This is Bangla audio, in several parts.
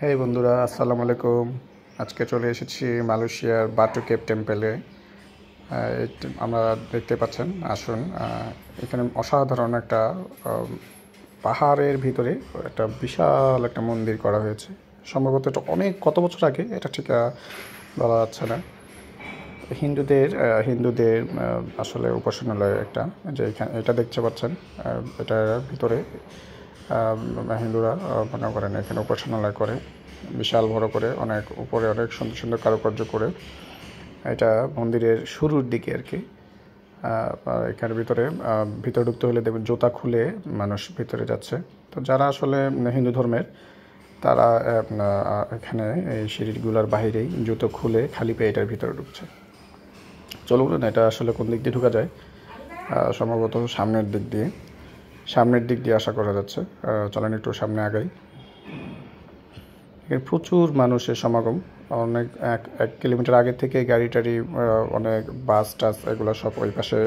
হেই বন্ধুরা, আসসালামু আলাইকুম। আজকে চলে এসেছি মালয়েশিয়ার বাটু কেভ টেম্পেলে। আমরা দেখতে পাচ্ছেন, আসুন। এখানে অসাধারণ একটা পাহাড়ের ভিতরে একটা বিশাল একটা মন্দির করা হয়েছে। সম্ভবত এটা কত বছর আগে, এটা ঠিক বলা যাচ্ছে না। হিন্দুদের আসলে উপাসনালয় একটা, যে এখানে এটা দেখতে পাচ্ছেন। এটার ভিতরে হিন্দুরা মনে করেন এখানে উপাসনালয় করে, বিশাল বড় করে, অনেক উপরে অনেক সুন্দর সুন্দর কারুকার্য করে। এটা মন্দিরের শুরুর দিকে আর কি। এখানের ভিতরে ঢুকতে হলে দেখবেন জুতা খুলে মানুষ ভিতরে যাচ্ছে। তো যারা আসলে হিন্দু ধর্মের, তারা এখানে এই সিঁড়িগুলোর বাইরেই জুতো খুলে খালি পেয়ে এটার ভিতরে ঢুকছে। চলুন, এটা আসলে কোন দিক দিয়ে ঢোকা যায়? সম্ভবত সামনের দিক দিয়ে আশা করা যাচ্ছে। চলেন একটু সামনে আগাই। এখানে প্রচুর মানুষের সমাগম। অনেক এক কিলোমিটার আগে থেকে গাড়ি টাড়ি, অনেক বাস টাস এগুলো সব ওই পাশে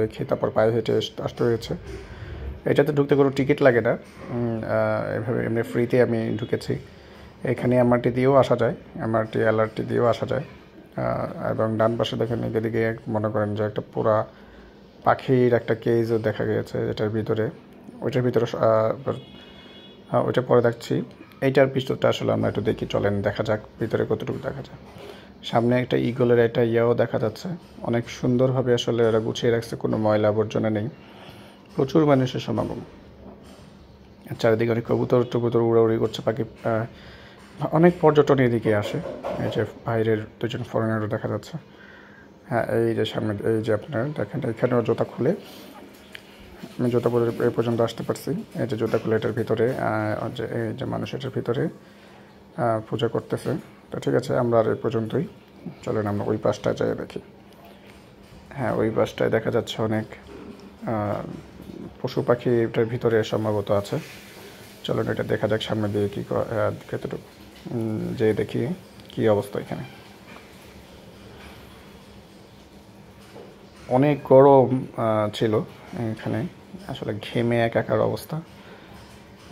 রেখে তারপর পায়ে হেঁটে আসতে হয়েছে। এটাতে ঢুকতে কোনো টিকিট লাগে না, এভাবে এমনি ফ্রিতে আমি ঢুকেছি। এখানে এমআরটি দিয়েও আসা যায়, এলআরটি দিয়েও আসা যায়। এবং ডান পাশে দেখেন, এদিকে মনে করেন যে একটা পুরা পাখির একটা কেজও দেখা গিয়েছে ওইটার ভিতরে। ওইটা পরে দেখছি। এইটার পিছনটা আসলে আমরা একটু দেখি, চলেন দেখা যাক ভিতরে কতটুকু দেখা যায়। সামনে একটা ইগলের একটা ইয়াও দেখা যাচ্ছে। অনেক সুন্দরভাবে আসলে ওরা গুছিয়ে রাখছে, কোনো ময়লা আবর্জনা নেই। প্রচুর মানুষের সমাগম। চারিদিকে অনেক কবুতর উড়াউড়ি করছে, পাখি। অনেক পর্যটন এদিকে আসে। এই যে বাইরের দুজন ফরেনারও দেখা যাচ্ছে। হ্যাঁ, এই যে সামনে, এই যে আপনারা দেখেন, এখানেও জুতা খুলে আমি জুতা পরে এই পর্যন্ত আসতে পারছি। এই যে জুতা খুলে এটার ভিতরে, এই যে মানুষ এটার ভিতরে পূজা করতেছে। তো ঠিক আছে, আমরা আর এই পর্যন্তই। চলেন আমরা ওই পাশটায় যাই দেখি। হ্যাঁ, ওই পাশটায় দেখা যাচ্ছে অনেক পশু পাখি এটার ভিতরে সম্ভবত আছে। চলেন এটা দেখা যাক সামনে দিয়ে কতটুকু যে দেখি কি অবস্থা। এখানে অনেক গরম ছিল এখানে, আসলে ঘেমে একাকার অবস্থা।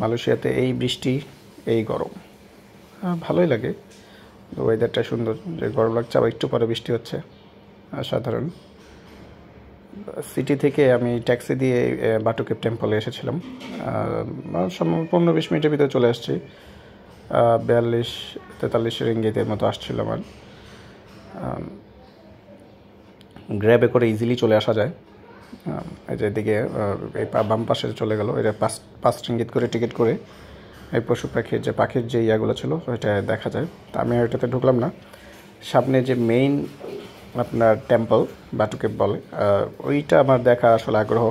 মালয়েশিয়াতে এই বৃষ্টি, এই গরম, ভালোই লাগে। ওয়েদারটা সুন্দর, যে গরম লাগছে আবার একটু পরে বৃষ্টি হচ্ছে। সাধারণ সিটি থেকে আমি ট্যাক্সি দিয়ে বাটু কেভ টেম্পলে এসেছিলাম। 15-20 মিনিটের ভিতরে চলে আসছি। 42-43 রিঙ্গিতের মতো আসছিল আমার। গ্র্যাবে করে ইজিলি চলে আসা যায়। এই যে এদিকে এই বাম পাশে চলে গেল, এটা 5 রিঙ্গিত করে টিকিট করে এই পাখির যে ইয়াগুলো ছিল ওইটা দেখা যায়। তা আমি ওইটাতে ঢুকলাম না। সামনে যে মেইন আপনার টেম্পল বাটু কেভ বলে, ওইটা আমার দেখা আসলে আগ্রহ,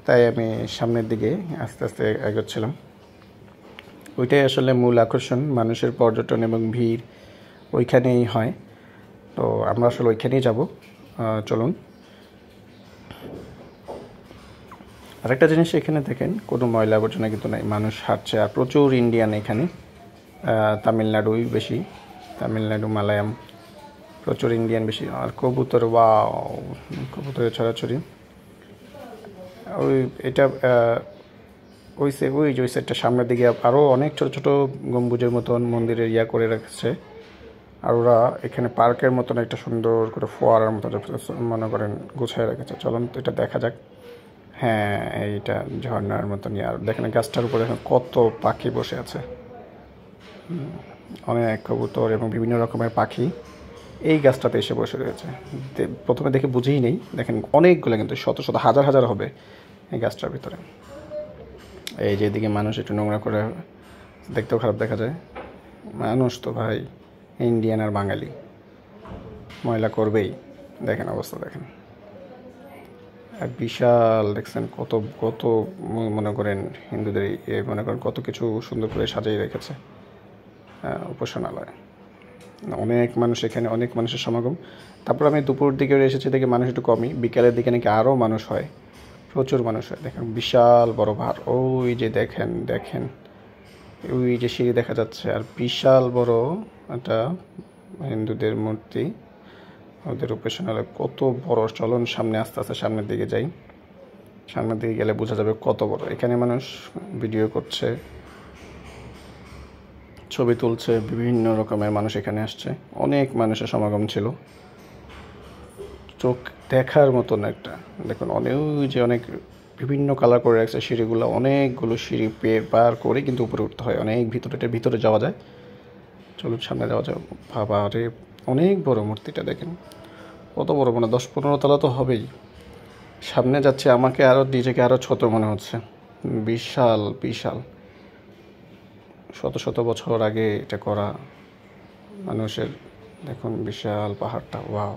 তাই আমি সামনের দিকে আস্তে আস্তে এগোচ্ছিলাম। ওইটাই আসলে মূল আকর্ষণ, মানুষের পর্যটন এবং ভিড় ওইখানেই হয়। তো আমরা আসলে ওইখানেই যাব। চলুন। আরেকটা জিনিস, এখানে দেখেন কোনো ময়লা আবর্জনা কিন্তু নাই, মানুষ হাঁটছে। আর প্রচুর ইন্ডিয়ান এখানে, তামিলনাড়ুই বেশি, তামিলনাড়ু মালায়াম, প্রচুর ইন্ডিয়ান বেশি। আর কবুতর, কবুতরের ছড়াছড়ি। এটা ওই সাইডটা সামনের দিকে আরও অনেক ছোট ছোট গম্বুজের মতন মন্দিরের ইয়া করে রাখছে। আর ওরা এখানে পার্কের মতন একটা সুন্দর করে ফোয়ারার মতো মনে করেন গুছিয়ে রেখেছে। চলুন তো এটা দেখা যাক। হ্যাঁ, এইটা ঝর্ণার মতন। আর দেখেন গাছটার উপরে কত পাখি বসে আছে, অনেক কবুতর এবং বিভিন্ন রকমের পাখি এই গাছটাতে এসে বসে রয়েছে। প্রথমে দেখে বুঝেই নেই, দেখেন অনেকগুলো, কিন্তু শত শত হাজার হাজার হবে এই গাছটার ভিতরে। এই যে এদিকে মানুষ একটু নোংরা করে, দেখতেও খারাপ দেখা যায়। মানুষ তো ভাই ইন্ডিয়ান আর বাঙালি, ময়লা করবেই। দেখেন অবস্থা, দেখেন। আর বিশাল, দেখছেন কত কত মনে করেন হিন্দুদের মনে করেন কত কিছু সুন্দর করে সাজিয়ে রেখেছে উপাসনালয়। অনেক মানুষ এখানে, অনেক মানুষের সমাগম। তারপর আমি দুপুর দিকে এসেছি, দেখে মানুষ একটু কমই। বিকেলের দিকে নাকি আরও মানুষ হয়, প্রচুর মানুষ হয়। দেখেন বিশাল বড় পাহাড়, ওই যে দেখেন ওই যে সিঁড়ি দেখা যাচ্ছে, আর বিশাল বড় একটা হিন্দুদের মূর্তি, ওদের উপাসনালয় কত বড়। চলুন সামনে আস্তে আস্তে সামনের দিকে যাই। সামনের দিকে গেলে বোঝা যাবে কত বড়। এখানে মানুষ ভিডিও করছে, ছবি তুলছে, বিভিন্ন রকমের মানুষ এখানে আসছে, অনেক মানুষের সমাগম ছিল, চোখ দেখার মতন একটা। দেখুন অনেক বিভিন্ন কালার করে রাখছে সিঁড়িগুলো, অনেকগুলো সিঁড়ি পার করে কিন্তু উপরে উঠতে হয়, অনেক ভিতরে যাওয়া যায়। চলুন সামনে যাওয়া যায়। বাবা রে, অনেক বড় মূর্তিটা দেখেন, কত বড়, মানে 10-15 তলা তো হবেই। সামনে যাচ্ছে, আমাকে নিজেকে আরও ছোট মনে হচ্ছে। বিশাল বিশাল, শত শত বছর আগে এটা করা মানুষের। দেখুন বিশাল পাহাড়টা, ওয়াও।